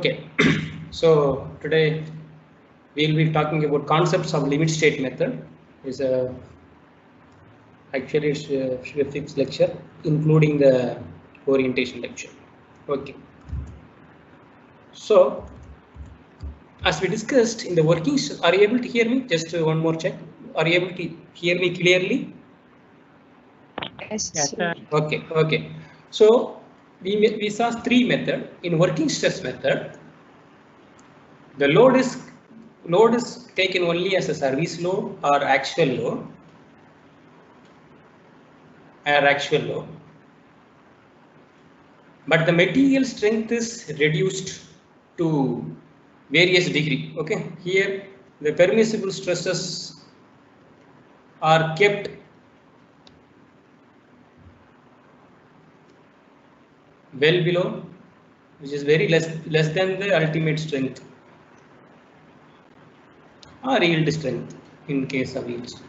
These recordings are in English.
Okay, so today we'll be talking about concepts of limit state method. Is a actually it's a fixed lecture, including the orientation lecture. Okay, so as we discussed in the workings, are you able to hear me? Just one more check. Are you able to hear me clearly? Yes, sir. Okay. So we saw three methods in working stress method. The load is taken only as a service load or actual load. But the material strength is reduced to various degree. Okay, here the permissible stresses are kept well below, which is very less than the ultimate strength or yield strength in case of yields.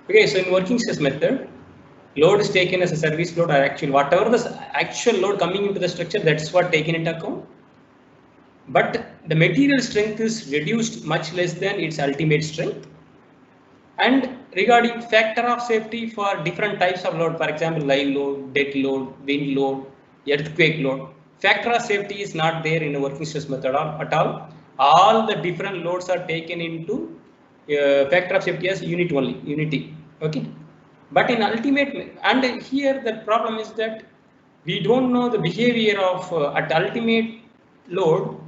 Okay, so in working stress method, load is taken as a service load or actual, whatever the actual load coming into the structure, that's what taken into account. But the material strength is reduced much less than its ultimate strength. And regarding factor of safety for different types of load, for example, live load, dead load, wind load, earthquake load, factor of safety is not there in a working stress method at all. All the different loads are taken into factor of safety as unity. Okay, but in ultimate, and here the problem is that we don't know the behavior of at ultimate load.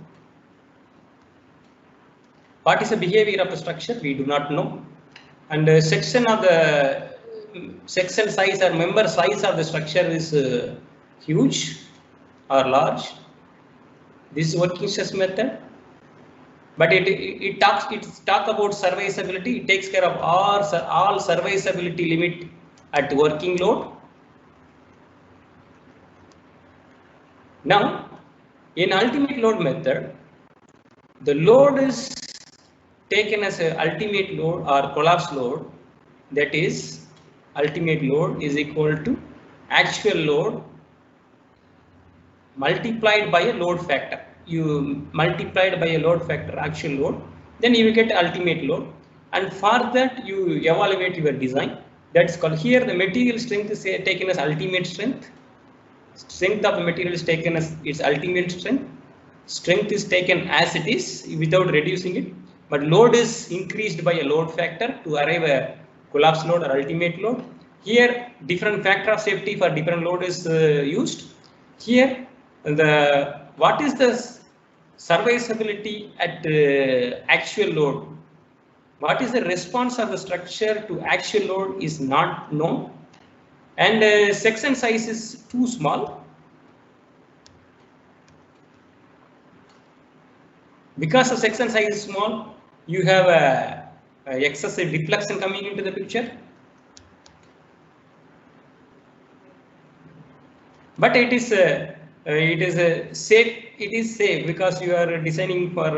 What is the behavior of the structure? We do not know. And section size or member size of the structure is huge or large. This is working stress method, but it talks about serviceability. It takes care of all serviceability limit at working load. Now, in ultimate load method, the load is taken as a ultimate load or collapse load. That is, ultimate load is equal to actual load multiplied by a load factor. You multiplied by a load factor actual load, then you will get ultimate load, and for that you evaluate your design. That's called, here the material strength is taken as ultimate strength. Strength of the material is taken as its ultimate strength. Strength is taken as it is without reducing it, but load is increased by a load factor to arrive a collapse load or ultimate load. Here different factor of safety for different load is used. Here what is the serviceability at actual load? What is the response of the structure to actual load is not known, and section size is too small. Because the section size is small, you have a excessive deflection coming into the picture. But it is safe. It is safe because you are designing for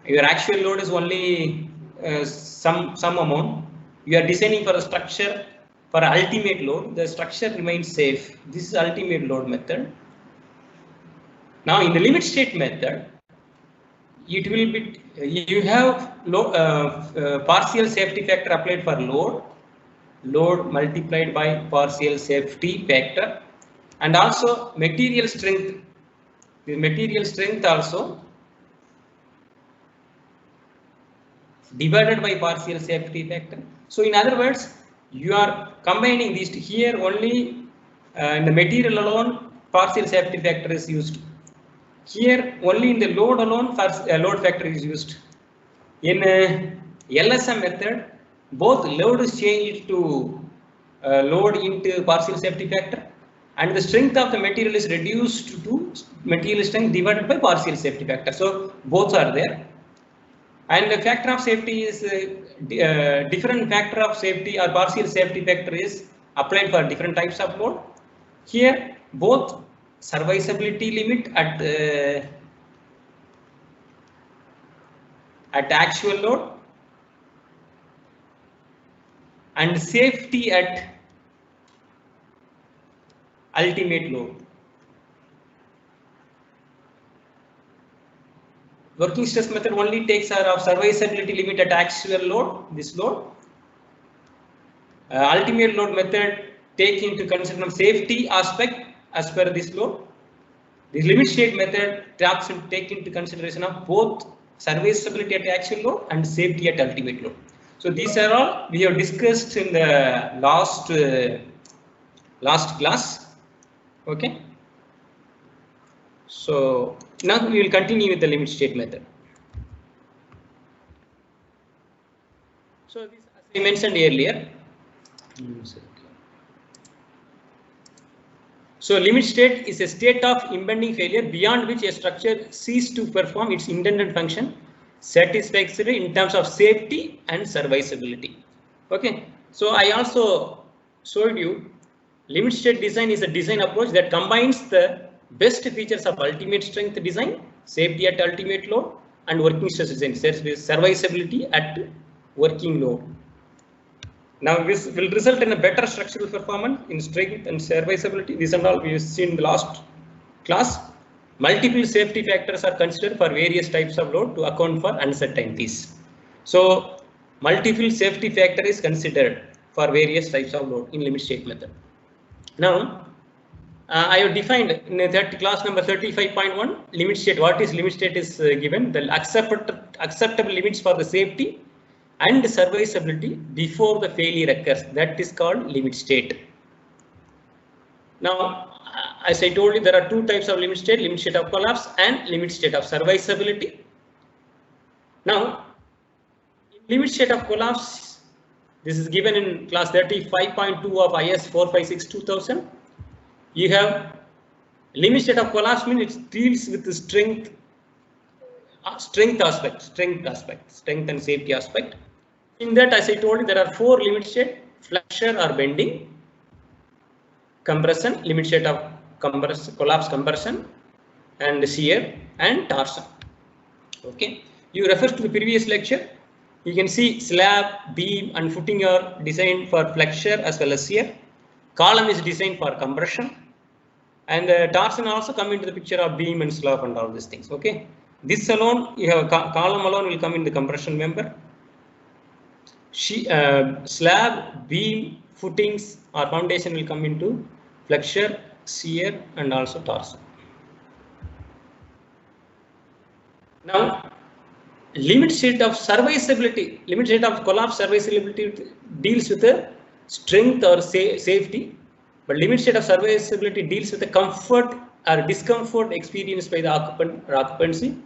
your actual load is only some amount. You are designing for a structure for ultimate load. The structure remains safe. This is ultimate load method. Now in the limit state method, it will be you have partial safety factor applied for load multiplied by partial safety factor, and also material strength. The material strength also divided by partial safety factor. So in other words, you are combining these two. Here only in the material alone partial safety factor is used. Here only in the load alone load factor is used. In LSM method, both load is changed to load into partial safety factor, and the strength of the material is reduced to material strength divided by partial safety factor. So both are there, and the factor of safety is different factor of safety or partial safety factor is applied for different types of load. Here both serviceability limit at actual load and safety at ultimate load. Working stress method only takes care of serviceability limit at actual load, this load. Ultimate load method take into consideration safety aspect as per this load. The limit state method taps and take into consideration of both serviceability at actual load and safety at ultimate load. So these are all we have discussed in the last class. Okay. So now we will continue with the limit state method. So this, as I mentioned earlier. So limit state is a state of impending failure beyond which a structure ceases to perform its intended function satisfactorily in terms of safety and serviceability. Okay. So I also showed you limit state design is a design approach that combines the best features of ultimate strength design, safety at ultimate load, and working stress design, serviceability at working load. Now this will result in a better structural performance in strength and serviceability. This and all we have seen in the last class. Multiple safety factors are considered for various types of load to account for uncertainties. So multiple safety factor is considered for various types of load in limit state method. Now I have defined in that class number 35.1 limit state. What is limit state is given the acceptable limits for the safety and serviceability before the failure occurs. That is called limit state. Now, as I told you, there are two types of limit state of collapse and limit state of serviceability. Now, in limit state of collapse, this is given in class 35.2 of IS 456-2000. You have limit state of collapse means it deals with the strength and safety aspect. In that, as I told you, there are four limit state: flexure or bending, compression, limit state of collapse compression, and shear and torsion. Okay, you refer to the previous lecture. You can see slab, beam, and footing are designed for flexure as well as shear. Column is designed for compression, and torsion also come into the picture of beam and slab and all these things. Okay, this alone, you have column alone will come in the compression member. Slab, beam, footings or foundation will come into flexure, shear, and also torsion. Now, limit state of serviceability, limit state of collapse serviceability deals with the strength or safety, but limit state of serviceability deals with the comfort or discomfort experienced by the occupant or occupancy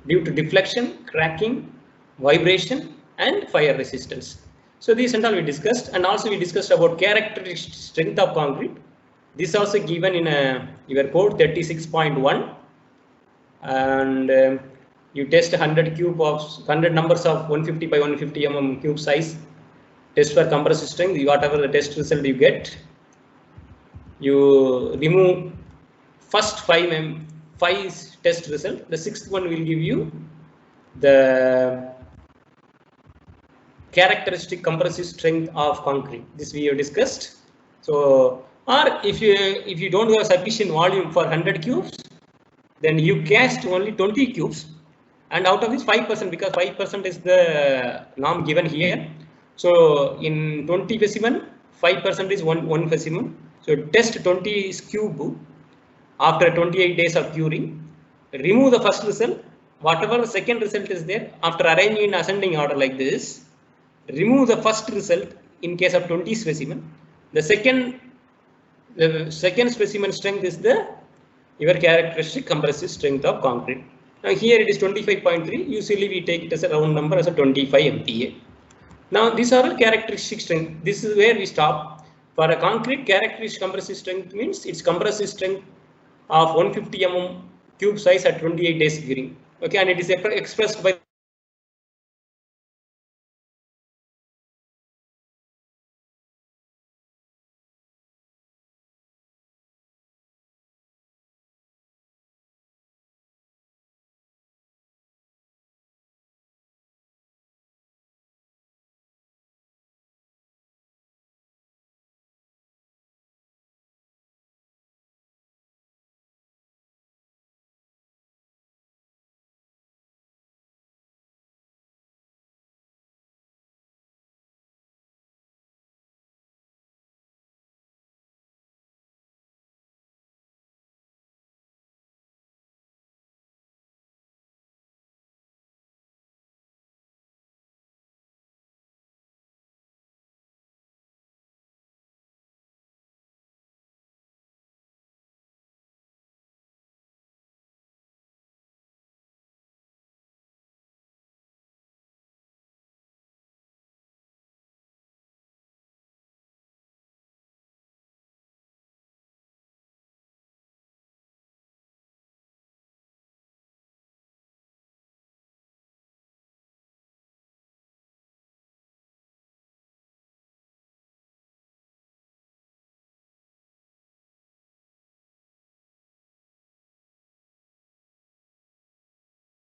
due to deflection, cracking, vibration, and fire resistance. So these and all we discussed, and also we discussed about characteristic strength of concrete. This is also given in your code 36.1, and you test 100 numbers of 150 by 150 mm cube size. Test for compressive strength. Whatever the test result you get, you remove first five test result. The sixth one will give you the characteristic compressive strength of concrete. This we have discussed. So, or if you don't have sufficient volume for 100 cubes, then you cast only 20 cubes, and out of this 5%, because 5% is the norm given here. So in 20 specimen, 5% is one specimen. So test 20 cube after 28 days of curing. Remove the first result. Whatever the second result is there, after arranging in ascending order like this, remove the first result in case of 20 specimen. The second specimen strength is your characteristic compressive strength of concrete. Now here it is 25.3. Usually we take it as a round number as a 25 MPa. Now these are all characteristic strength. This is where we stop. For a concrete, characteristic compressive strength means its compressive strength of 150 mm cube size at 28 days curing. Okay, and it is expressed by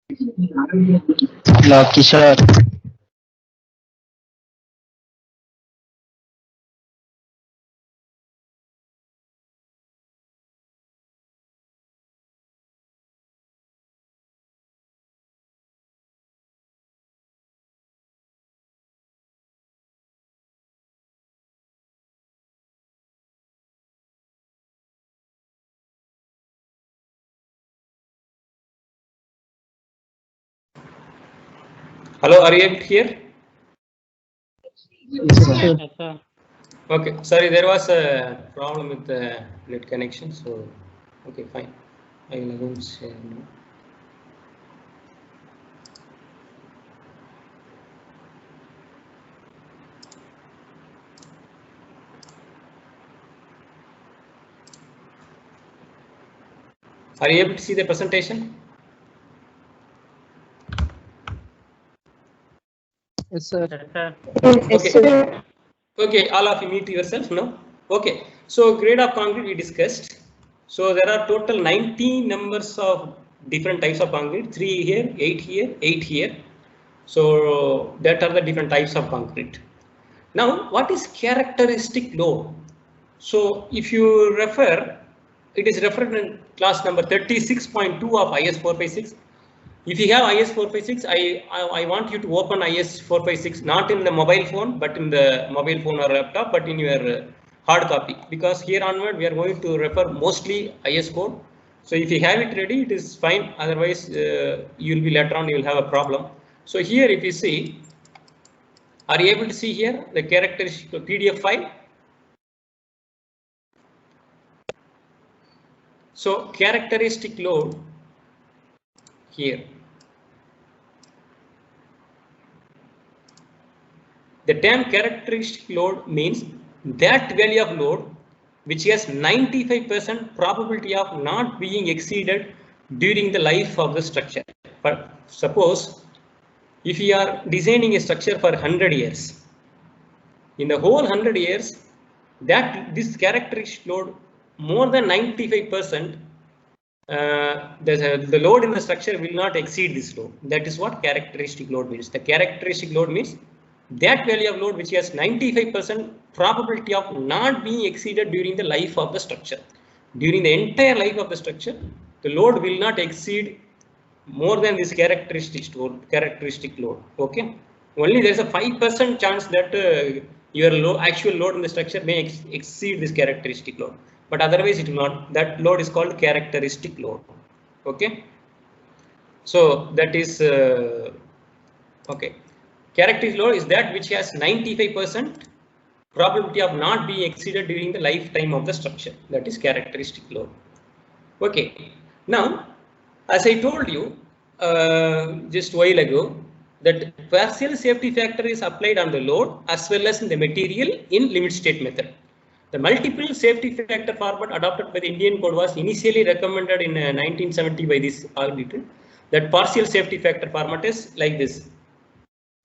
No, Kishore. Hello, are you here? Yes, sir. Okay, sorry, there was a problem with the net connection. So, okay, fine. I will again share now. Are you able to see the presentation? Yes, sir. Okay. Okay, all of you mute yourself now. Okay, so grade of concrete we discussed. So there are total 19 numbers of different types of concrete, 3 here, 8 here, 8 here. So that are the different types of concrete. Now, what is characteristic load? So if you refer, it is referred in class number 36.2 of IS 456. If you have IS 456, I want you to open IS 456 not in the mobile phone, but in the mobile phone or laptop, but in your hard copy, because here onward we are going to refer mostly IS code. So if you have it ready, it is fine. Otherwise, you will be later on, you will have a problem. So here, if you see, are you able to see here the characteristic PDF file? So characteristic load here. The term characteristic load means that value of load which has 95% probability of not being exceeded during the life of the structure. But suppose if you are designing a structure for 100 years, in the whole 100 years, that this characteristic load more than 95%, the load in the structure will not exceed this load. That is what characteristic load means. The characteristic load means that value of load which has 95% probability of not being exceeded during the life of the structure. During the entire life of the structure, the load will not exceed more than this characteristic load. Okay, only there is a 5% chance that your actual load in the structure may exceed this characteristic load, but otherwise it will not. That load is called characteristic load. Okay, so that is okay. Characteristic load is that which has 95% probability of not being exceeded during the lifetime of the structure. That is characteristic load. Okay, now as I told you just a while ago, that partial safety factor is applied on the load as well as in the material in limit state method. The multiple safety factor format adopted by the Indian Code was initially recommended in 1970 by this auditor. That partial safety factor format is like this.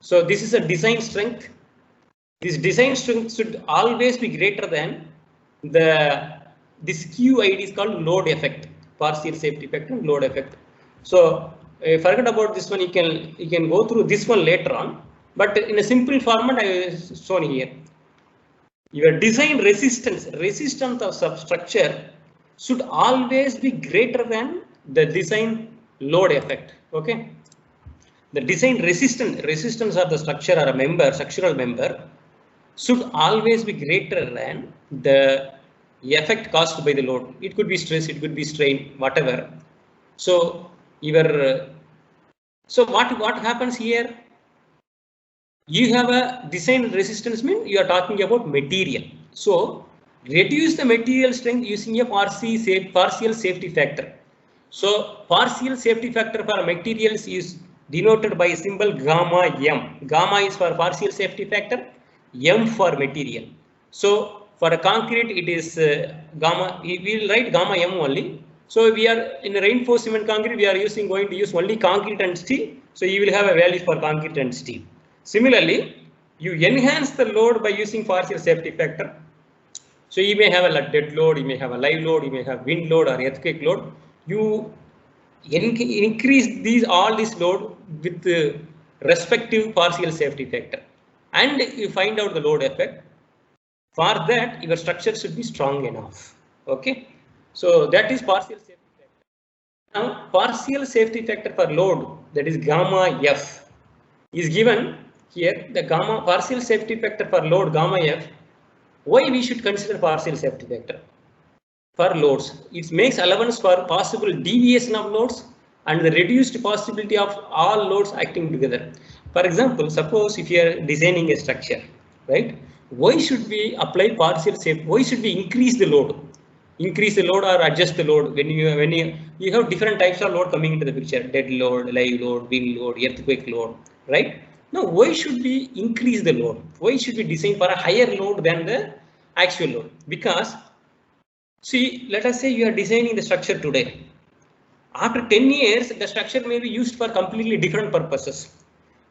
So this is a design strength. This design strength should always be greater than this QID is called load effect, partial safety factor and load effect. So forget about this one. You can go through this one later on, but in a simple format I have shown here. Your design resistance of substructure should always be greater than the design load effect. Okay, the design resistance of the structure or a member, structural member, should always be greater than the effect caused by the load. It could be stress, it could be strain, whatever. So what happens here? You have a design resistance, mean you are talking about material. So reduce the material strength using a partial safety factor. So partial safety factor for materials is denoted by a symbol gamma M. Gamma is for partial safety factor, M for material. So for a concrete it is gamma, we will write gamma M only. So we are in a reinforced cement concrete, we are going to use only concrete and steel. So you will have a value for concrete and steel. Similarly, you enhance the load by using partial safety factor. So you may have a dead load, you may have a live load, you may have wind load or earthquake load. You increase all this load with the respective partial safety factor, and you find out the load effect. For that, your structure should be strong enough. Okay, so that is partial safety factor. Now, partial safety factor for load, that is gamma F, is given here. The gamma partial safety factor for load gamma F. Why we should consider partial safety factor for loads? It makes allowance for possible deviation of loads and the reduced possibility of all loads acting together. For example, suppose if you are designing a structure, right? Why should we apply partial safety? Why should we increase the load? Increase the load or adjust the load when you have different types of load coming into the picture: dead load, live load, wind load, earthquake load, right? Now, why should we increase the load? Why should we design for a higher load than the actual load? Because, see, let us say you are designing the structure today. After 10 years, the structure may be used for completely different purposes.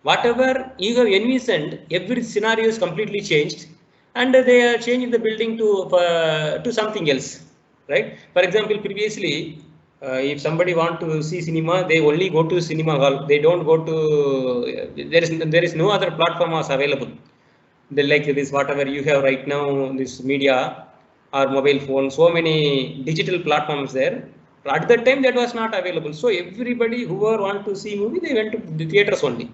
Whatever you have envisioned, every scenario is completely changed, and they are changing the building to something else, right? For example, previously, if somebody want to see cinema, they only go to cinema hall. They don't go to. There is no other platform as available. They like this whatever you have right now, this media or mobile phone. So many digital platforms there. At that time, that was not available. So everybody who want to see movie, they went to the theaters only.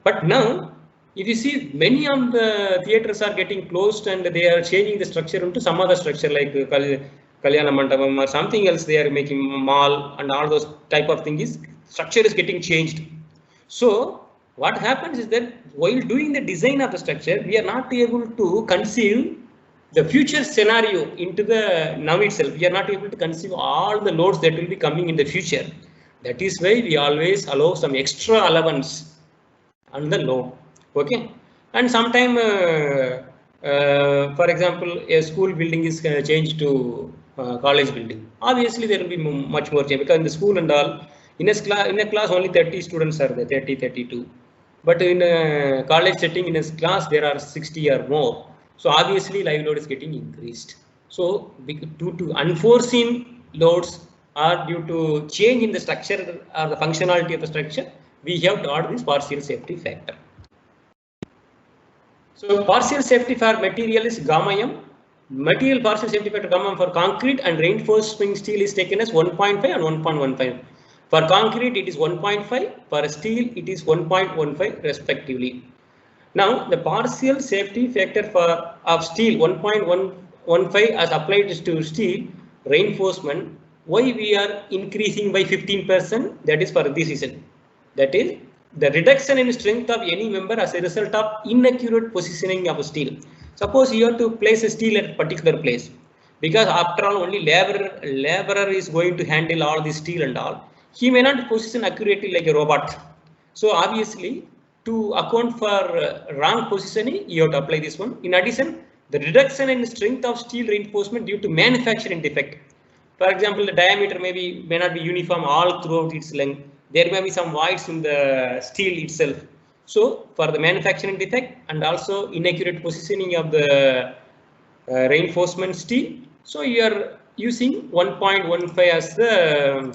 But now, if you see, many of the theaters are getting closed and they are changing the structure into some other structure like Kalyana Mandapam or something else. They are making mall and all those type of things. Structure is getting changed. So what happens is that while doing the design of the structure, we are not able to conceive the future scenario into the now itself. We are not able to conceive all the loads that will be coming in the future. That is why we always allow some extra allowance on the load. Okay, and sometime for example, a school building is changed to college building. Obviously there will be much more change, because in the school and all, in a class only 30 students are there, 30, 32, but in a college setting, in a class there are 60 or more. So obviously live load is getting increased. So due to unforeseen loads or due to change in the structure or the functionality of the structure, we have to add this partial safety factor. So partial safety for material is gamma M. Material partial safety factor gamma M for concrete and reinforced spring steel is taken as 1.5 and 1.15. For concrete it is 1.5, for steel it is 1.15 respectively. Now the partial safety factor of steel 1.15 as applied to steel reinforcement. Why we are increasing by 15%? That is for this reason. That is the reduction in strength of any member as a result of inaccurate positioning of steel. Suppose you have to place a steel at a particular place, because after all only laborer is going to handle all the steel and all. He may not position accurately like a robot. So obviously, to account for wrong positioning, you have to apply this one. In addition, the reduction in strength of steel reinforcement due to manufacturing defect. For example, the diameter may not be uniform all throughout its length. There may be some voids in the steel itself. So for the manufacturing defect and also inaccurate positioning of the reinforcement steel, so you are using 1.15 as the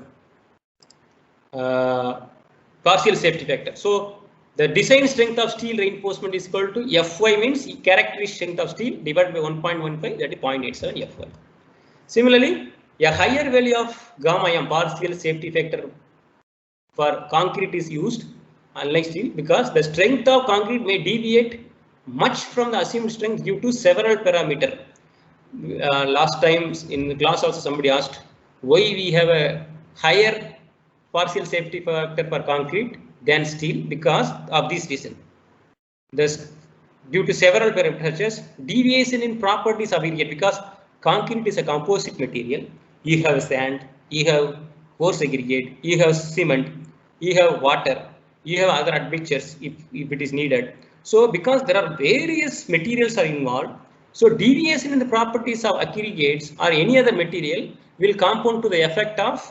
partial safety factor. So the design strength of steel reinforcement is equal to Fy, means characteristic strength of steel, divided by 1.15, that is 0.87 Fy. Similarly, a higher value of gamma M partial safety factor for concrete is used, unlike steel, because the strength of concrete may deviate much from the assumed strength due to several parameters. Last time in the class also somebody asked why we have a higher partial safety factor for concrete than steel, because of this reason. Thus, due to several parameters such as deviation in properties of aggregate, because concrete is a composite material. You have sand, you have coarse aggregate, you have cement, you have water, you have other admixtures if it is needed. So because there are various materials are involved, so deviation in the properties of aggregates or any other material will compound to the effect of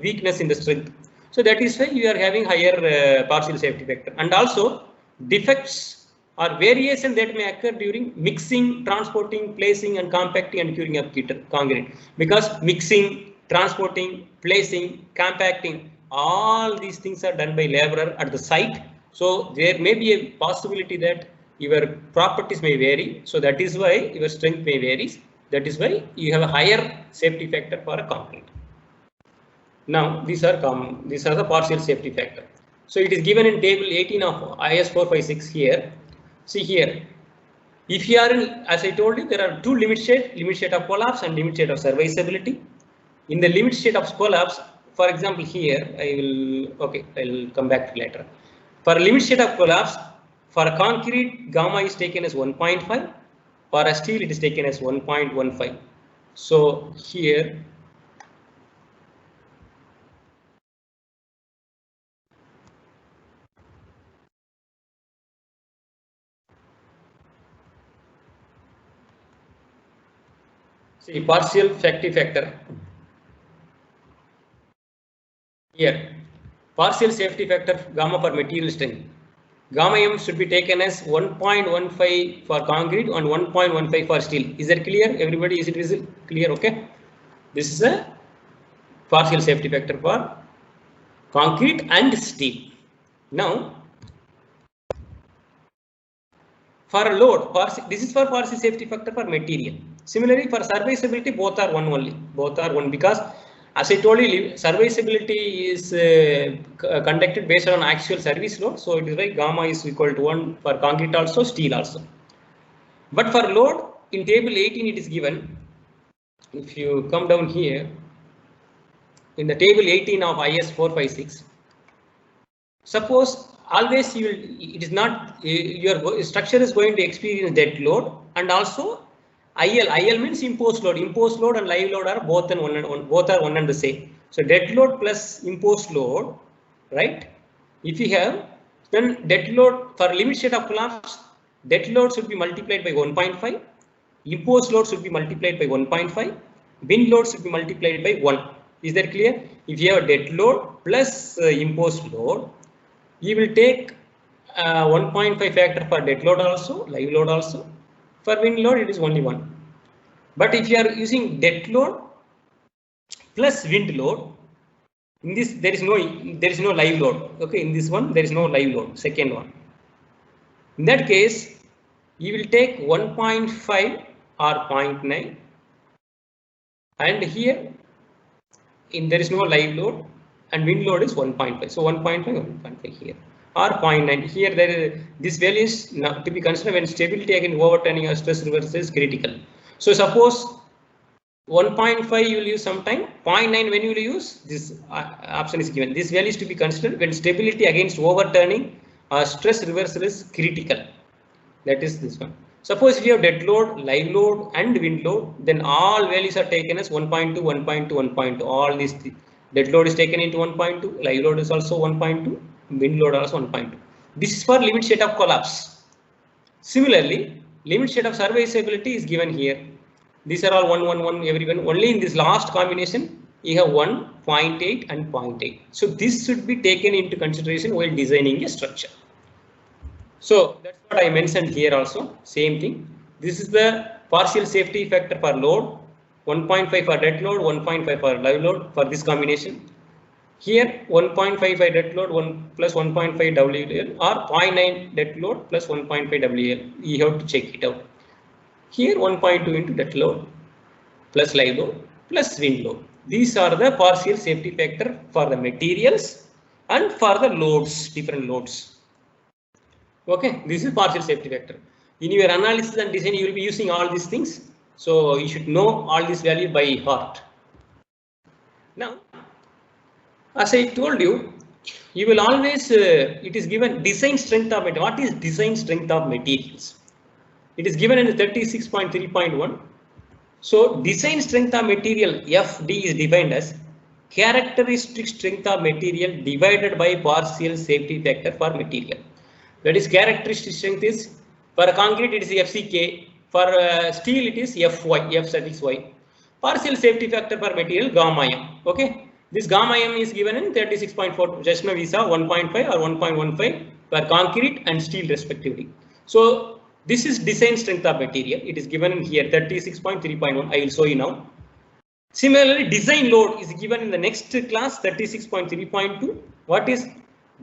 weakness in the strength. So that is why you are having higher partial safety factor. And also defects or variation that may occur during mixing, transporting, placing and compacting and curing of concrete, because mixing transporting, placing, compacting, all these things are done by laborer at the site. So there may be a possibility that your properties may vary. So that is why your strength may vary. That is why you have a higher safety factor for a concrete. Now these are the partial safety factor. So it is given in table 18 of IS 456 here. See here. If you are in, as I told you, there are two limit state of collapse and limit state of serviceability. In the limit state of collapse, for example, here I'll come back to later. For a limit state of collapse, for a concrete, gamma is taken as 1.5. For a steel, it is taken as 1.15. So here, see partial safety factor. Here, partial safety factor gamma for material strength. Gamma M should be taken as 1.15 for concrete and 1.15 for steel. Is that clear? Everybody, is it clear? Okay. This is a partial safety factor for concrete and steel. Now, for a load, this is for partial safety factor for material. Similarly, for serviceability, both are one only. Both are one because, as I told you, serviceability is conducted based on actual service load. So it is why gamma is equal to 1 for concrete also, steel also. But for load, in table 18 it is given. If you come down here, in the table 18 of IS 456, suppose always it is not, your structure is going to experience dead load, and also IL means imposed load. Imposed load and live load are both one and the same. So dead load plus imposed load, right? If you have, then dead load for limit state of collapse, dead load should be multiplied by 1.5. Imposed load should be multiplied by 1.5. Wind load should be multiplied by 1. Is that clear? If you have a dead load plus imposed load, you will take 1.5 factor for dead load also, live load also. For wind load, it is only 1. But if you are using dead load plus wind load, in this there is no live load. Okay, in this one there is no live load. Second one. In that case, you will take 1.5 or 0.9, and here there is no live load, and wind load is 1.5. So 1.5, 1.5 here, or 0.9 here. There is this value is not to be considered when stability against overturning or stress reversal is critical. So suppose 1.5 you will use sometime, 0.9 when you will use, this option is given. This value is to be considered when stability against overturning or stress reversal is critical. That is this one. Suppose if you have dead load, live load and wind load, then all values are taken as 1.2, 1.2, 1.2. All these dead load is taken into 1.2, live load is also 1.2, wind load also 1.2. This is for limit state of collapse. Similarly, limit state of serviceability is given here. These are all 1, 1, 1, everyone. Only in this last combination, you have 1, 0.8 and 0.8. So this should be taken into consideration while designing a structure. So that's what I mentioned here also. Same thing. This is the partial safety factor for load. 1.5 for dead load, 1.5 for live load for this combination. Here 1.5 for dead load, 1 plus 1.5 WL or 0.9 dead load plus 1.5 WL. You have to check it out. Here 1.2 into dead load plus live load plus wind load. These are the partial safety factor for the materials and for the loads, different loads. Okay, this is partial safety factor. In your analysis and design, you will be using all these things. So you should know all these values by heart. Now, as I told you, you will always, it is given design strength of material. What is design strength of materials? It is given in 36.3.1. So design strength of material FD is defined as characteristic strength of material divided by partial safety factor for material. That is, characteristic strength is for concrete it is FCK, for steel it is FY, F suffix Y. Partial safety factor for material gamma M. Okay, this gamma M is given in 36.4. Just now we saw 1.5 or 1.15 for concrete and steel respectively. So this is design strength of material. It is given in here 36.3.1. I will show you now. Similarly, design load is given in the next class 36.3.2. What is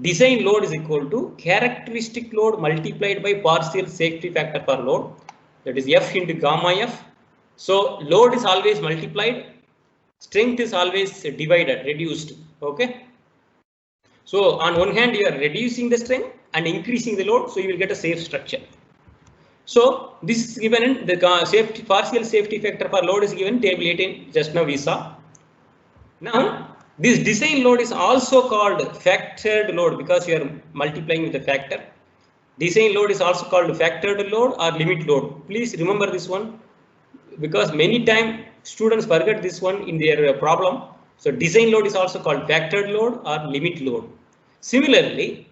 design load is equal to characteristic load multiplied by partial safety factor per load, that is F into gamma F. So load is always multiplied, strength is always divided, reduced. Okay. So on one hand you are reducing the strength and increasing the load, so you will get a safe structure. So this is given in the partial safety factor for load is given table 18 just now we saw. Now this design load is also called factored load because you are multiplying with the factor. Design load is also called factored load or limit load. Please remember this one because many times students forget this one in their problem. So design load is also called factored load or limit load. Similarly,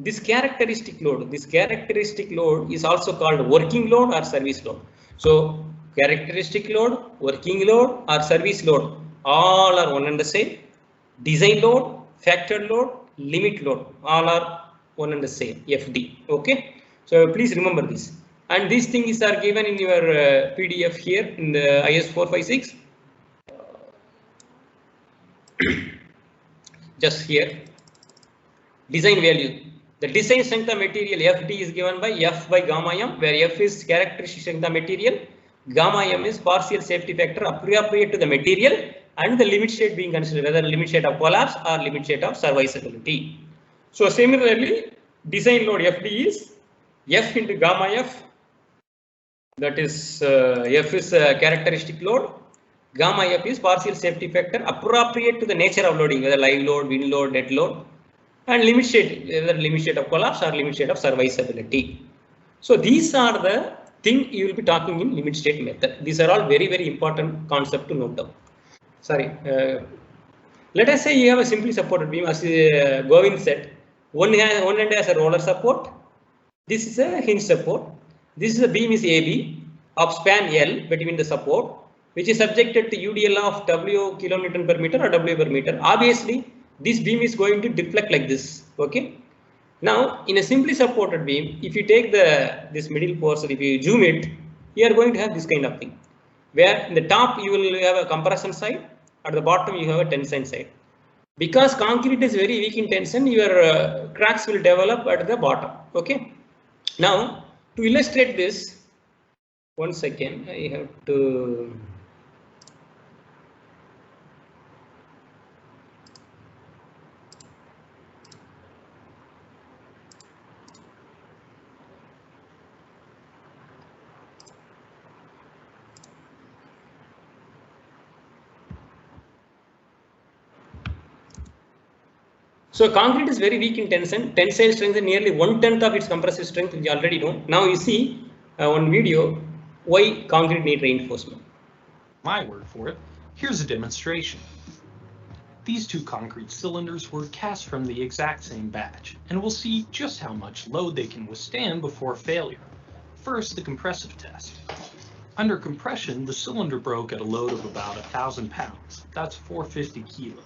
this characteristic load is also called working load or service load. So characteristic load, working load or service load all are one and the same. Design load, factored load, limit load all are one and the same, FD. Okay, so please remember this. And these things are given in your PDF here in the IS 456. Just here, design value. The design strength of material FD is given by F by gamma M, where F is characteristic strength of material, gamma M is partial safety factor appropriate to the material, and the limit state being considered whether limit state of collapse or limit state of serviceability. So similarly, design load FD is F into gamma F, that is F is characteristic load, gamma F is partial safety factor appropriate to the nature of loading, whether live load, wind load, dead load, and limit state, whether limit state of collapse or limit state of serviceability. So these are the thing you will be talking in limit state method. These are all very, very important concept to note down. Sorry, let us say you have a simply supported beam, as Govind said, one end has a roller support, this is a hinge support, this is a beam is AB of span L between the support, which is subjected to UDL of W kilonewton per meter or W per meter. Obviously, this beam is going to deflect like this. Okay. Now, in a simply supported beam, if you take this middle portion, if you zoom it, you are going to have this kind of thing, where in the top you will have a compression side, at the bottom you have a tension side. Because concrete is very weak in tension, your cracks will develop at the bottom. Okay. Now, to illustrate this, one second, I have to. So concrete is very weak in tension. Tensile strength is nearly 1/10 of its compressive strength, which you already know. Now you see on video why concrete need reinforcement. My word for it. Here's a demonstration. These two concrete cylinders were cast from the exact same batch, and we'll see just how much load they can withstand before failure. First, the compressive test. Under compression, the cylinder broke at a load of about 1,000 pounds. That's 450 kilos.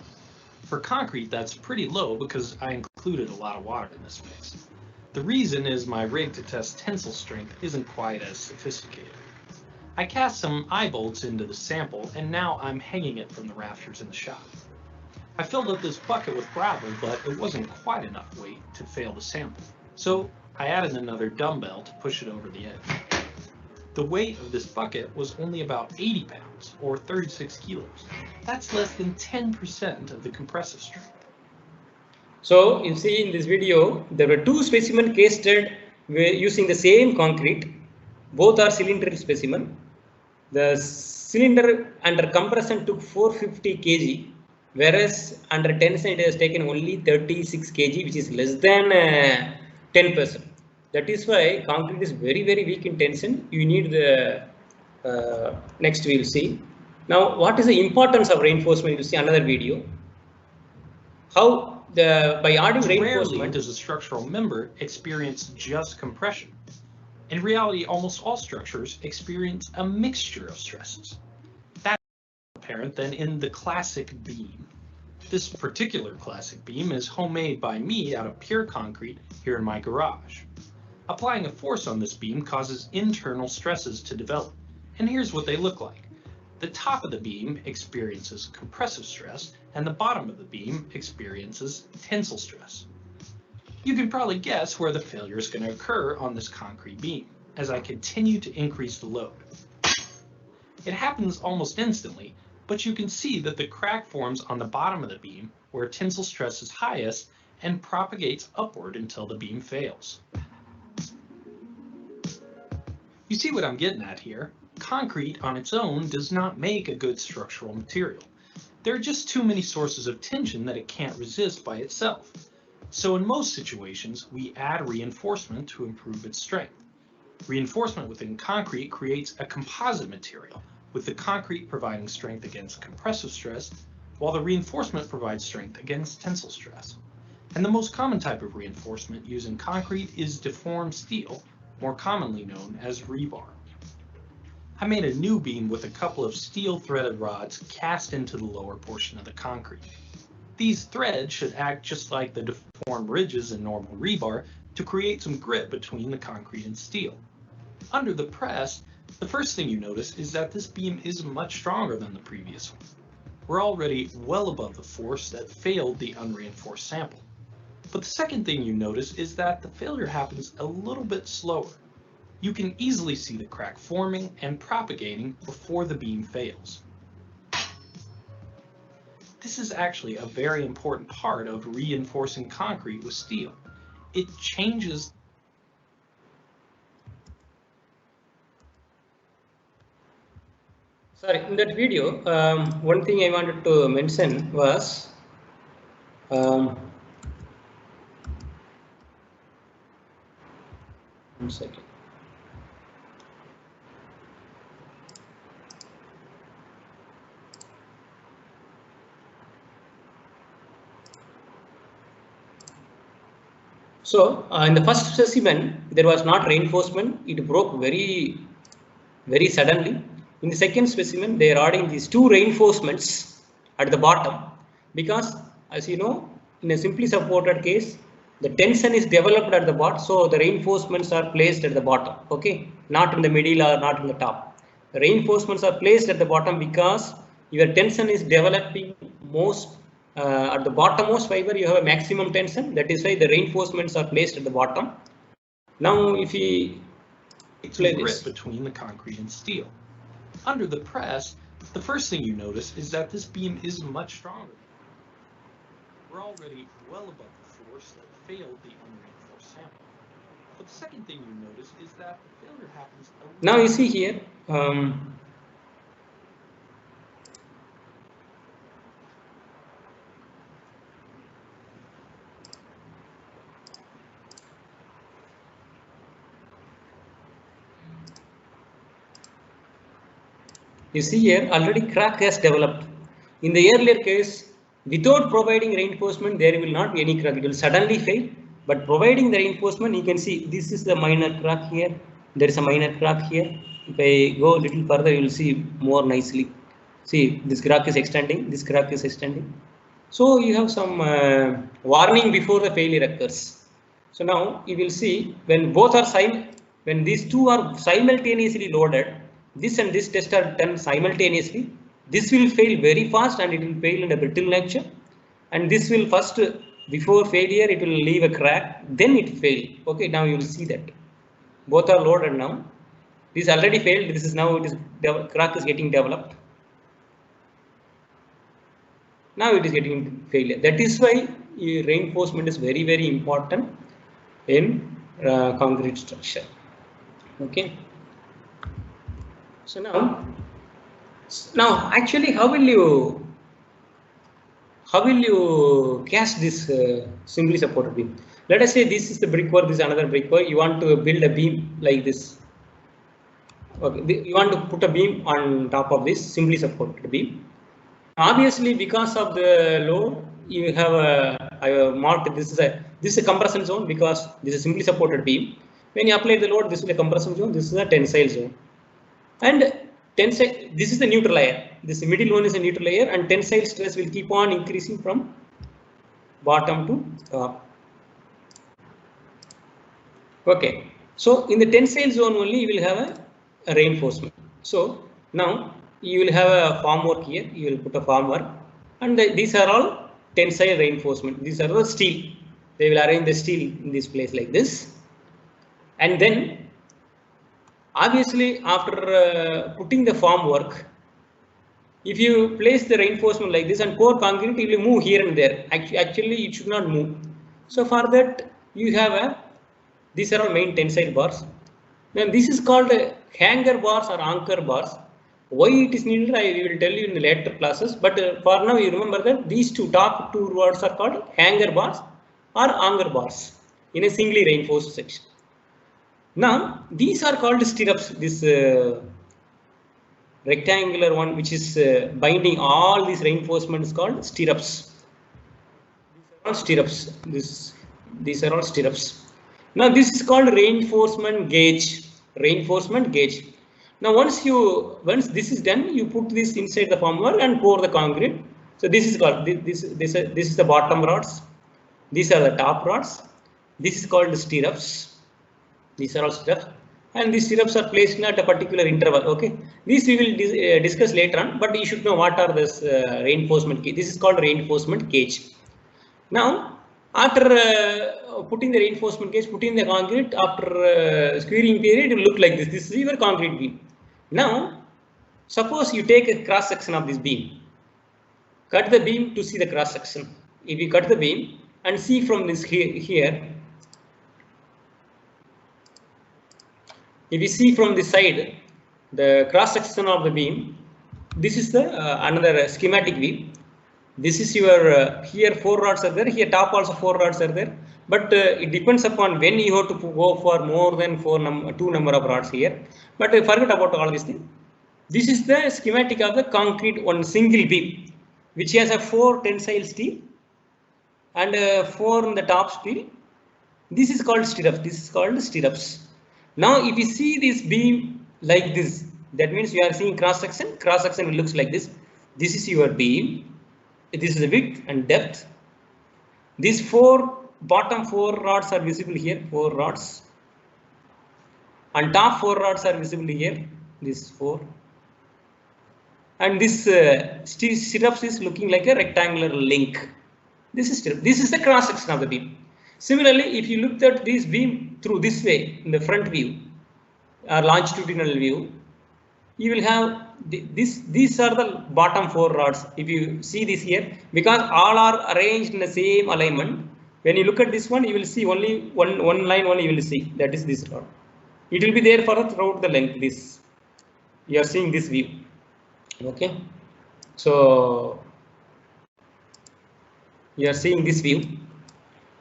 For concrete, that's pretty low because I included a lot of water in this mix. The reason is my rig to test tensile strength isn't quite as sophisticated. I cast some eye bolts into the sample, and now I'm hanging it from the rafters in the shop. I filled up this bucket with gravel, but it wasn't quite enough weight to fail the sample. So I added another dumbbell to push it over the edge. The weight of this bucket was only about 80 pounds, or 36 kilos. That's less than 10% of the compressive strength. So you see in this video, there were two specimens casted using the same concrete. Both are cylindrical specimen. The cylinder under compression took 450 kg, whereas under tension it has taken only 36 kg, which is less than 10%. That is why concrete is very, very weak in tension. You need the next we will see. Now, what is the importance of reinforcement? You will see another video. How by adding reinforcement, rarely does a structural member experience just compression. In reality, almost all structures experience a mixture of stresses. That's more apparent than in the classic beam. This particular classic beam is homemade by me out of pure concrete here in my garage. Applying a force on this beam causes internal stresses to develop, and here's what they look like. The top of the beam experiences compressive stress, and the bottom of the beam experiences tensile stress. You can probably guess where the failure is going to occur on this concrete beam as I continue to increase the load. It happens almost instantly, but you can see that the crack forms on the bottom of the beam where tensile stress is highest and propagates upward until the beam fails. You see what I'm getting at here? Concrete on its own does not make a good structural material. There are just too many sources of tension that it can't resist by itself. So in most situations, we add reinforcement to improve its strength. Reinforcement within concrete creates a composite material, with the concrete providing strength against compressive stress, while the reinforcement provides strength against tensile stress. And the most common type of reinforcement used in concrete is deformed steel, more commonly known as rebar. I made a new beam with a couple of steel threaded rods cast into the lower portion of the concrete. These threads should act just like the deformed ridges in normal rebar to create some grip between the concrete and steel. Under the press, the first thing you notice is that this beam is much stronger than the previous one. We're already well above the force that failed the unreinforced sample. But the second thing you notice is that the failure happens a little bit slower. You can easily see the crack forming and propagating before the beam fails. This is actually a very important part of reinforcing concrete with steel. It changes. Sorry, in that video, one thing I wanted to mention was one second. So in the first specimen, there was not reinforcement. It broke very suddenly. In the second specimen, they are adding these two reinforcements at the bottom because, as you know, in a simply supported case, the tension is developed at the bottom, so the reinforcements are placed at the bottom. Okay, not in the middle or not in the top. The reinforcements are placed at the bottom because your tension is developing most. At the bottommost fiber, you have a maximum tension. That is why the reinforcements are placed at the bottom. Now, if we explain grip this between the concrete and steel. Under the press, the first thing you notice is that this beam is much stronger. We're already well above the force that failed the unreinforced sample. But the second thing you notice is that the failure happens a little. now you see here. You see here already crack has developed. In the earlier case, without providing reinforcement, there will not be any crack. It will suddenly fail. But providing the reinforcement, you can see this is the minor crack here. There is a minor crack here. If I go a little further, you will see more nicely. See, this crack is extending. This crack is extending. So you have some warning before the failure occurs. So now you will see when both are when these two are simultaneously loaded. This and this test are done simultaneously. This will fail very fast and it will fail in a brittle nature. And this will first, before failure, it will leave a crack. Then it fail. Okay, now you will see that. Both are loaded now. This already failed. This is now, crack is getting developed. Now it is getting failure. That is why reinforcement is very, very important in concrete structure. Okay. So now actually how will you cast this simply supported beam? Let us say this is the brickwork, this is another brickwork. You want to build a beam like this. Okay, you want to put a beam on top of this simply supported beam. Obviously, because of the load, you have I have marked this is a compression zone because this is simply supported beam. When you apply the load, this is a compression zone. This is a tensile zone. And tensile, this is the neutral layer. This middle one is a neutral layer, and tensile stress will keep on increasing from bottom to top. Okay, so in the tensile zone only you will have a reinforcement. So now you will have a formwork here. You will put a formwork, and these are all tensile reinforcement. These are the steel. They will arrange the steel in this place like this, and then obviously after putting the formwork, if you place the reinforcement like this and pour concrete, it will move here and there. Actually, it should not move. So for that, you have these are all main tensile bars. Then this is called hanger bars or anchor bars. Why it is needed, I will tell you in the later classes. But for now, you remember that these top two words are called hanger bars or anchor bars in a singly reinforced section. Now these are called stirrups. This rectangular one, which is binding all these reinforcements, called stirrups. These are all stirrups. These are all stirrups. Now this is called reinforcement gauge. Reinforcement gauge. Now once this is done, you put this inside the formwork and pour the concrete. So this is called this is the bottom rods. These are the top rods. This is called the stirrups. These are all stirrups, and these stirrups are placed at a particular interval. Okay, these we will discuss later on, but you should know what are this reinforcement gauge. This is called reinforcement gauge. Now after putting the reinforcement gauge, putting the concrete, after squaring period, it will look like this. This is your concrete beam. Now suppose you take a cross section of this beam, cut the beam to see the cross section. If you cut the beam and see from this here, if you see from this side the cross section of the beam, this is the another schematic view. This is your here 4 rods are there, here top also 4 rods are there, but it depends upon when you have to go for more than 2 number of rods here. But forget about all these things. This is the schematic of the concrete one single beam, which has a 4 tensile steel and 4 in the top steel. This is called stirrups. This is called stirrups. Now if you see this beam like this, that means you are seeing cross section. Cross section looks like this. This is your beam. This is the width and depth. These bottom 4 rods are visible here, 4 rods, and top 4 rods are visible here, this 4. And this stirrups is looking like a rectangular link. This is stirrup. This is the cross section of the beam. Similarly, if you look at this beam through this way in the front view or longitudinal view, you will have these are the bottom 4 rods. If you see this here, because all are arranged in the same alignment, when you look at this one, you will see only one line only you will see, that is this rod. It will be there for throughout the length. This you are seeing this view. Okay, so you are seeing this view.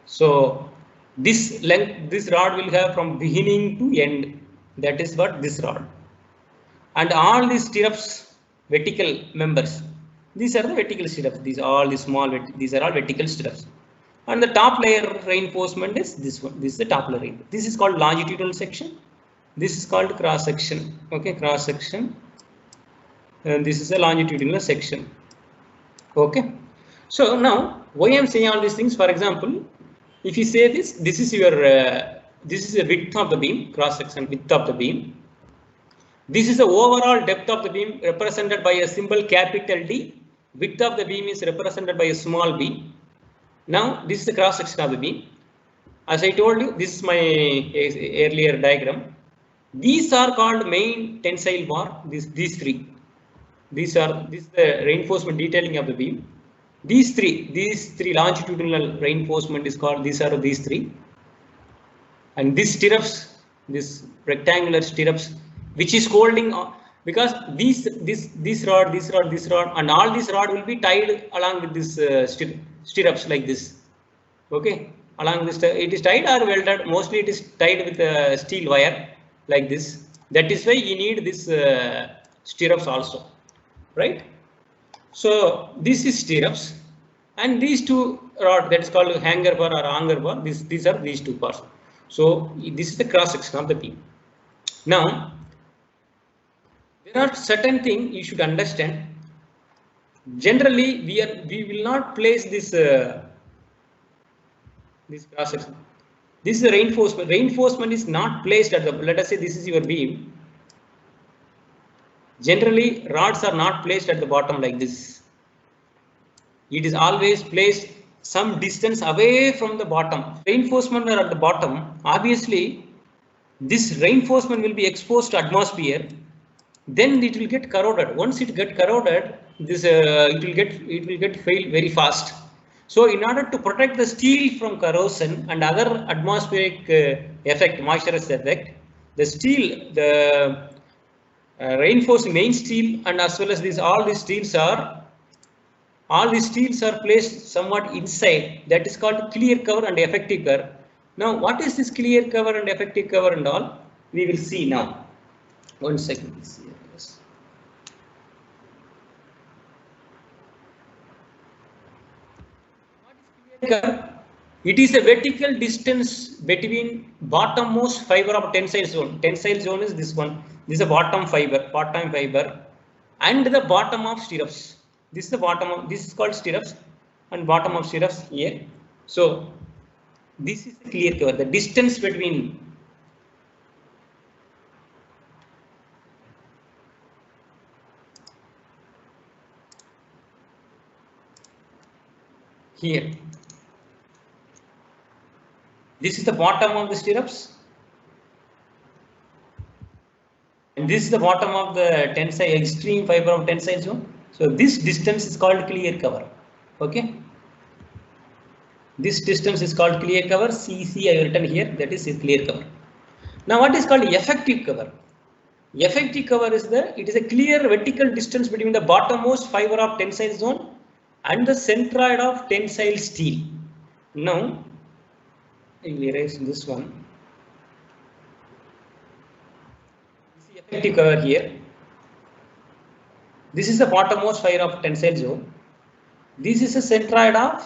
So this length, this rod will have from beginning to end. That is what this rod. And all these stirrups, vertical members, these are the vertical stirrups. These are all the small. These are all vertical stirrups. And the top layer reinforcement is this one. This is the top layer. This is called longitudinal section. This is called cross section. Okay, cross section. And this is a longitudinal section. Okay. So now, why I am saying all these things? For example, if you say this is your this is the width of the beam, cross section width of the beam. This is the overall depth of the beam represented by a symbol capital D. Width of the beam is represented by a small b. Now this is the cross section of the beam. As I told you, this is my earlier diagram. These are called main tensile bar. These 3. This is the reinforcement detailing of the beam. These three longitudinal reinforcement is called. These 3. And these stirrups, this rectangular stirrups, which is holding, because this rod, and all this rod will be tied along with this stirrups like this. Okay, along this it is tied or welded. Mostly it is tied with a steel wire like this. That is why you need this stirrups also, right? So this is stirrups, and these 2 rod, that is called hanger bar or anchor bar. These are these 2 parts. So this is the cross section of the beam. Now there are certain things you should understand. Generally, we will not place this cross section. This is the reinforcement. Reinforcement is not placed at the. Let us say this is your beam. Generally, rods are not placed at the bottom like this. It is always placed some distance away from the bottom. Reinforcement are at the bottom. Obviously, this reinforcement will be exposed to atmosphere. Then it will get corroded. Once it get corroded, this it will get fail very fast. So in order to protect the steel from corrosion and other atmospheric effect, moisture effect, the steel, the reinforced main steel and as well as all these steels are placed somewhat inside. That is called clear cover and effective cover. Now, what is this clear cover and effective cover and all? We will see now. 1 second. Yes. What is clear cover? It is a vertical distance between bottommost fiber of tensile zone. Tensile zone is this one. This is a bottom fiber, and the bottom of stirrups. This is the bottom of, this is called stirrups, and bottom of stirrups here. So this is the clear cover. The distance between here. This is the bottom of the stirrups, and this is the bottom of the tensile extreme fiber of tensile zone. So this distance is called clear cover. Okay. This distance is called clear cover. CC I have written here. That is clear cover. Now what is called effective cover? Effective cover is it is a clear vertical distance between the bottommost fiber of tensile zone and the centroid of tensile steel. Now I will erase this one. This is effective cover here. This is the bottommost fiber of tensile zone. This is a centroid of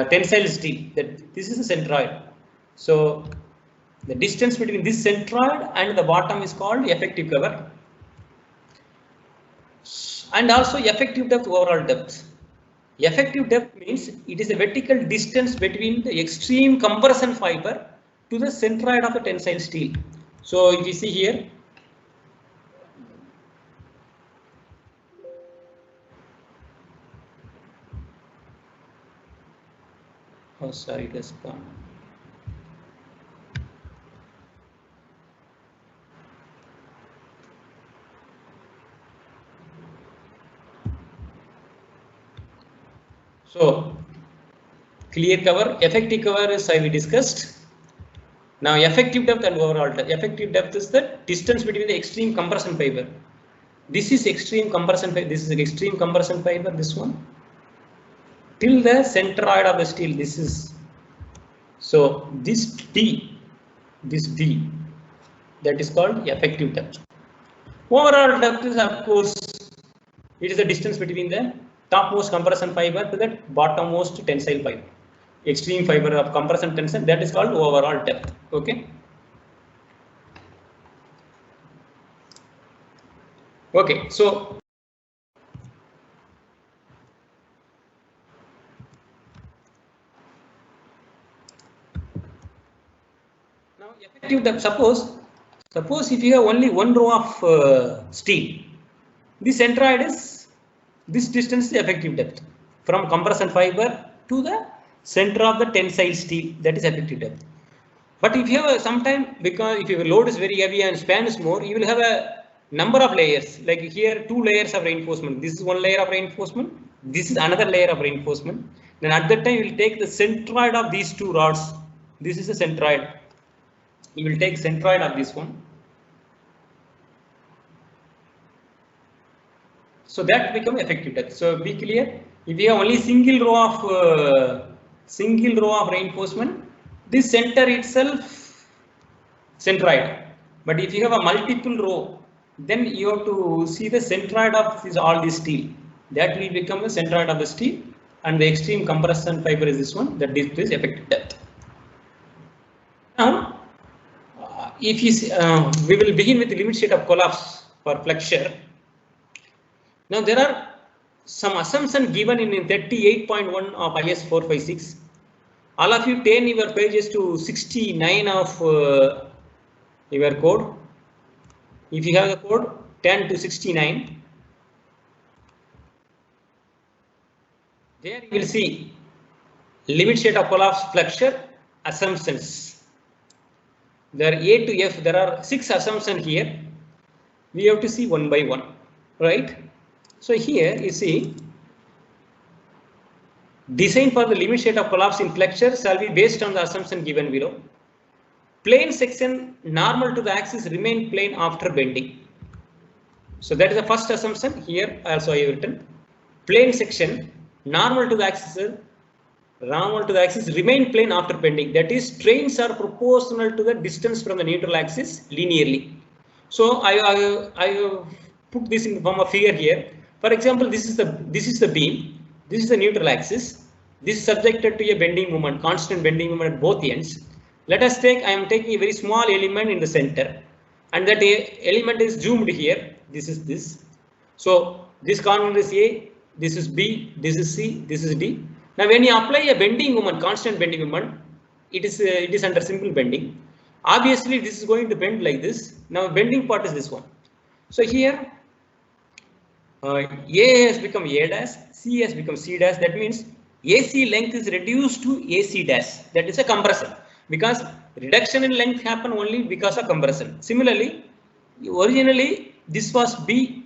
tensile steel. This is the centroid. So the distance between this centroid and the bottom is called effective cover. And also effective depth, overall depth. Effective depth means it is a vertical distance between the extreme compression fiber to the centroid of the tensile steel. So if you see here, oh sorry, it has gone. So clear cover, effective cover is we discussed. Now effective depth and overall depth. Effective depth is the distance between the extreme compression fiber. This is extreme compression fiber. This is extreme compression fiber. This one till the centroid of the steel. This is so this D, that is called effective depth. Overall depth is of course it is the distance between the topmost compression fiber to the bottommost tensile fiber, extreme fiber of compression tension, that is called overall depth. Okay. Okay, so now effective depth, suppose if you have only one row of steel, the centroid is this distance is effective depth from compression fiber to the center of the tensile steel, that is effective depth. But if you have sometime, because if your load is very heavy and span is more, you will have a number of layers. Like here, 2 layers of reinforcement. This is one layer of reinforcement. This is another layer of reinforcement. Then at that time, you will take the centroid of these 2 rods. This is the centroid. You will take centroid of this one. So that become effective depth. So be clear. If you have only single row of reinforcement, this center itself centroid. But if you have a multiple row, then you have to see the centroid of all this steel. That will become the centroid of the steel, and the extreme compression fiber is this one. That is effective depth. Now, if you see, we will begin with the limit state of collapse for flexure. Now there are some assumptions given in 38.1 of IS 456. All of you turn your pages to 69 of your code. If you have the code 10 to 69, there you will see limit state of collapse flexure assumptions. There A to F, there are 6 assumptions here. We have to see one by one, right? So here you see, design for the limit state of collapse in flexure shall be based on the assumption given below. Plane section normal to the axis remain plane after bending. So that is the first assumption. Here also I have written plane section normal to the axis remain plane after bending. That is, strains are proportional to the distance from the neutral axis linearly. So I put this in the form of figure here. For example, this is the beam. This is the neutral axis. This is subjected to a bending moment, constant bending moment at both ends. Let us take, I am taking a very small element in the center, and that element is zoomed here. This is this. So this corner is A, this is B, this is C, this is D. Now when you apply a bending moment, constant bending moment, it is under simple bending. Obviously this is going to bend like this. Now bending part is this one. So here A has become A dash, C has become C dash. That means AC length is reduced to AC dash. That is a compression, because reduction in length happen only because of compression. Similarly, originally this was B.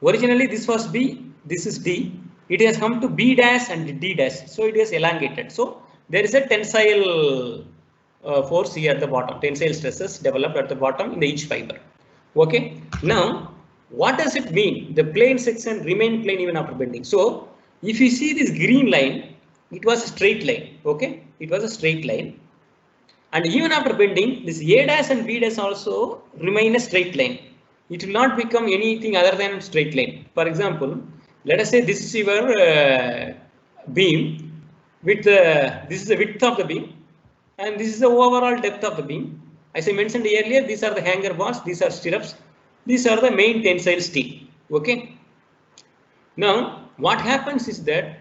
Originally this was B. This is D. It has come to B dash and D dash. So it is elongated. So there is a tensile force here at the bottom. Tensile stresses developed at the bottom in each fiber. Okay. Now, what does it mean? The plane section remain plane even after bending. So if you see this green line, it was a straight line. Okay. It was a straight line. And even after bending, this A dash and B dash also remain a straight line. It will not become anything other than straight line. For example, let us say this is your beam with this is the width of the beam, and this is the overall depth of the beam. As I mentioned earlier, these are the hanger bars, these are stirrups, these are the main tensile steel. Okay. Now what happens is that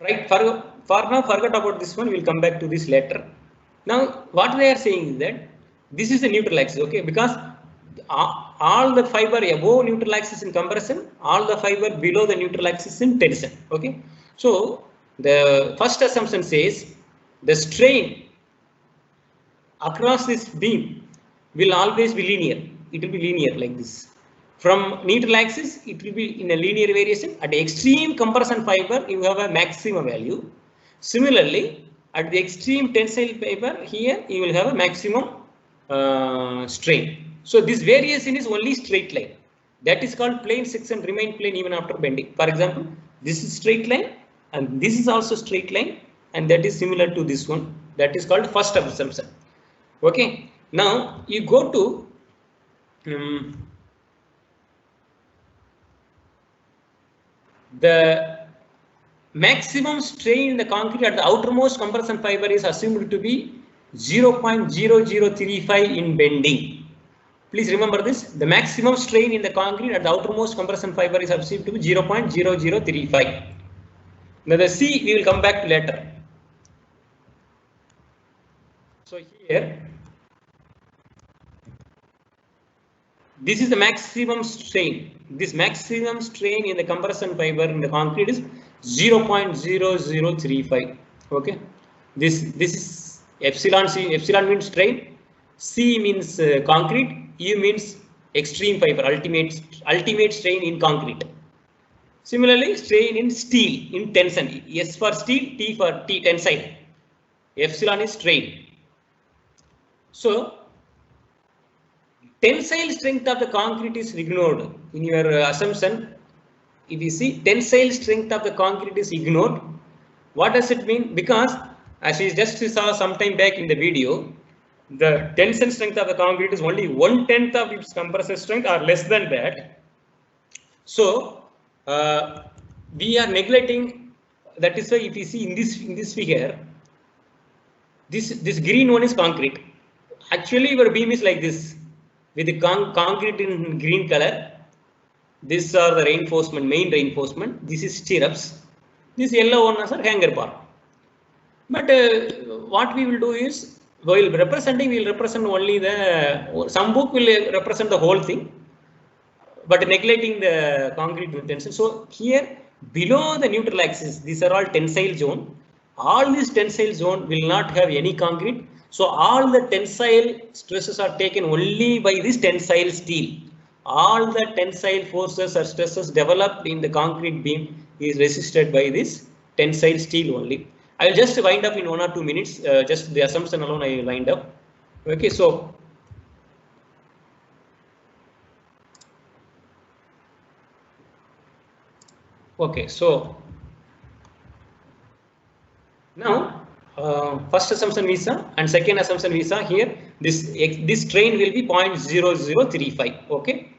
right, for now forget about this one, we will come back to this later. Now what they are saying is that this is the neutral axis, okay, because all the fiber above neutral axis in compression, all the fiber below the neutral axis in tension. Okay. So the first assumption says the strain across this beam will always be linear. It will be linear like this. From neutral axis, it will be in a linear variation. At the extreme compression fiber, you have a maximum value. Similarly, at the extreme tensile fiber, here you will have a maximum strain. So this variation is only straight line. That is called plane section remain plane even after bending. For example, this is straight line and this is also straight line, and that is similar to this one. That is called first assumption. Okay. Now you go to the maximum strain in the concrete at the outermost compression fiber is assumed to be 0.0035 in bending. Please remember this. The maximum strain in the concrete at the outermost compression fiber is assumed to be 0.0035. Now the C we will come back to later. So here, this is the maximum strain. This maximum strain in the compression fiber in the concrete is 0.0035. Okay. This is epsilon. C. Epsilon means strain. C means concrete. U means extreme fiber, ultimate strain in concrete. Similarly, strain in steel in tension. S for steel, T for tensile. Epsilon is strain. So tensile strength of the concrete is ignored in your assumption. If you see tensile strength of the concrete is ignored, what does it mean? Because as we just saw some time back in the video, the tension strength of the concrete is only 1/10 of its compressive strength or less than that. So we are neglecting. That is why if you see in this figure, this green one is concrete. Actually, your beam is like this with the concrete in green color. These are the reinforcement, main reinforcement. This is stirrups. This yellow one is a hanger bar. But what we will do is, while representing, we will represent only the, some book will represent the whole thing, but neglecting the concrete with tension. So here below the neutral axis, these are all tensile zone. All these tensile zone will not have any concrete. So all the tensile stresses are taken only by this tensile steel. All the tensile forces or stresses developed in the concrete beam is resisted by this tensile steel only. I will just wind up in 1 or 2 minutes. Just the assumption alone I will wind up. Okay, so okay, so now first assumption visa and second assumption visa here. This strain will be 0.0035. Okay.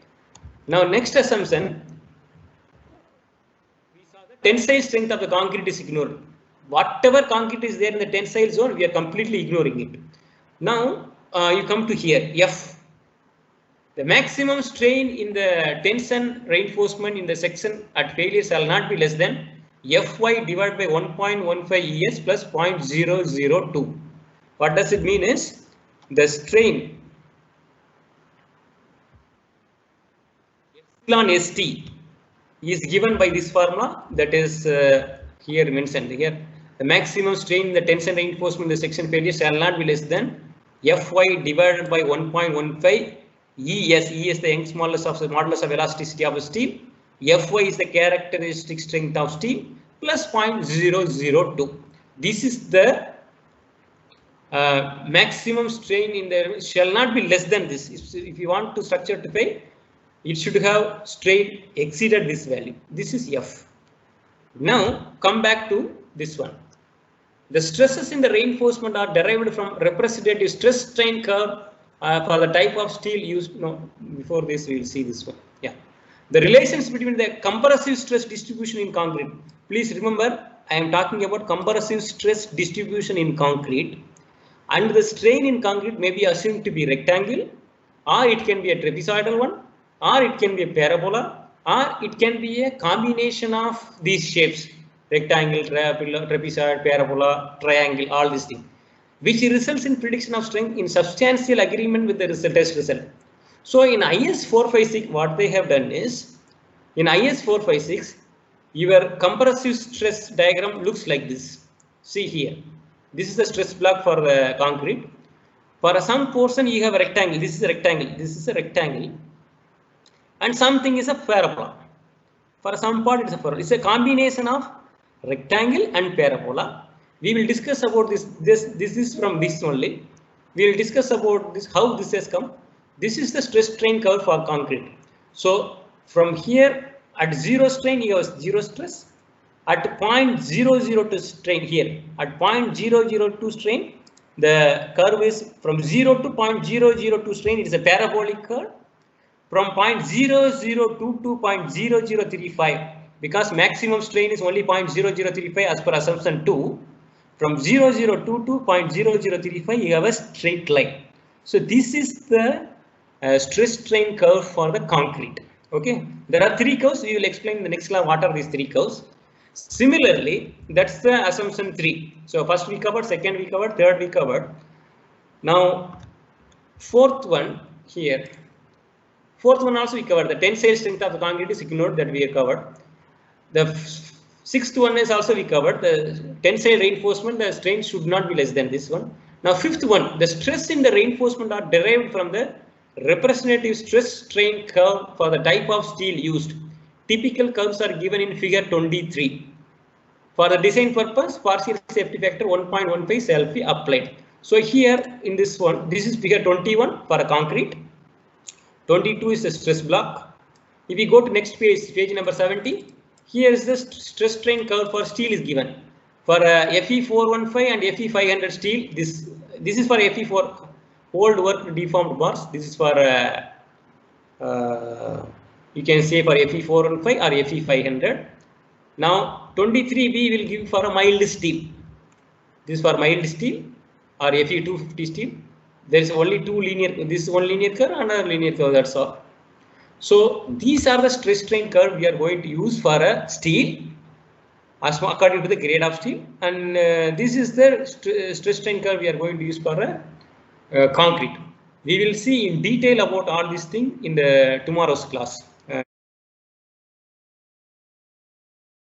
Now next assumption, the tensile strength of the concrete is ignored. Whatever concrete is there in the tensile zone, we are completely ignoring it. Now you come to here, F. The maximum strain in the tension reinforcement in the section at failure shall not be less than Fy divided by 1.15 ES plus 0.002. What does it mean is the strain epsilon St is given by this formula, that is here mentioned here. The maximum strain in the tension reinforcement in the section failure shall not be less than Fy divided by 1.15 ES. E is the Young's modulus of the modulus of elasticity of steel. Fy is the characteristic strength of steel plus 0.002. This is the maximum strain in the shall not be less than this. If you want to structure to fail, it should have strain exceeded this value. This is F. Now come back to this one. The stresses in the reinforcement are derived from representative stress strain curve for the type of steel used. No, before this we will see this one. Yeah, the relations between the compressive stress distribution in concrete. Please remember, I am talking about compressive stress distribution in concrete, and the strain in concrete may be assumed to be rectangle, or it can be a trapezoidal one, or it can be a parabola, or it can be a combination of these shapes: rectangle, trapezoid, parabola, triangle, all these things, which results in prediction of strength in substantial agreement with the test result. So in IS 456, what they have done is, in IS 456, your compressive stress diagram looks like this. See here, this is the stress block for the concrete. For some portion you have a rectangle. This is a rectangle. This is a rectangle, and something is a parabola. For some part it's a parabola. It's a combination of rectangle and parabola. We will discuss about this. This is from this only. We will discuss about this, how this has come. This is the stress strain curve for concrete. So from here at 0 strain you have 0 stress. At 0.002 strain here, at 0.002 strain, the curve is from 0 to 0.002 strain. It is a parabolic curve. From 0.002 to 0.0035, because maximum strain is only 0.0035 as per assumption 2. From 0.002 to 0.0035, you have a straight line. So this is the stress strain curve for the concrete. Okay, there are 3 curves. We will explain in the next class what are these 3 curves. Similarly, that's the assumption 3. So first we covered, second we covered, third we covered. Now fourth one here. Fourth one also we covered. The tensile strength of the concrete is ignored, that we have covered. The sixth one is also we covered. The tensile reinforcement, the strain should not be less than this one. Now fifth one, the stress in the reinforcement are derived from the representative stress strain curve for the type of steel used. Typical curves are given in figure 23. For the design purpose, partial safety factor 1.15 shall be applied. So here in this one, this is figure 21 for a concrete. 22 is the stress block. If we go to next page, page number 70, here is the stress strain curve for steel is given. For Fe415 and Fe500 steel, this is for Fe4 old work deformed bars. This is for you can say for Fe415 or Fe500. Now 23B will give for a mild steel. This is for mild steel or Fe250 steel. There is only two linear. This is one linear curve, another linear curve. That's all. So these are the stress strain curve we are going to use for a steel. as according to the grade of steel, and this is the stress strain curve we are going to use for concrete. We will see in detail about all these things in the tomorrow's class.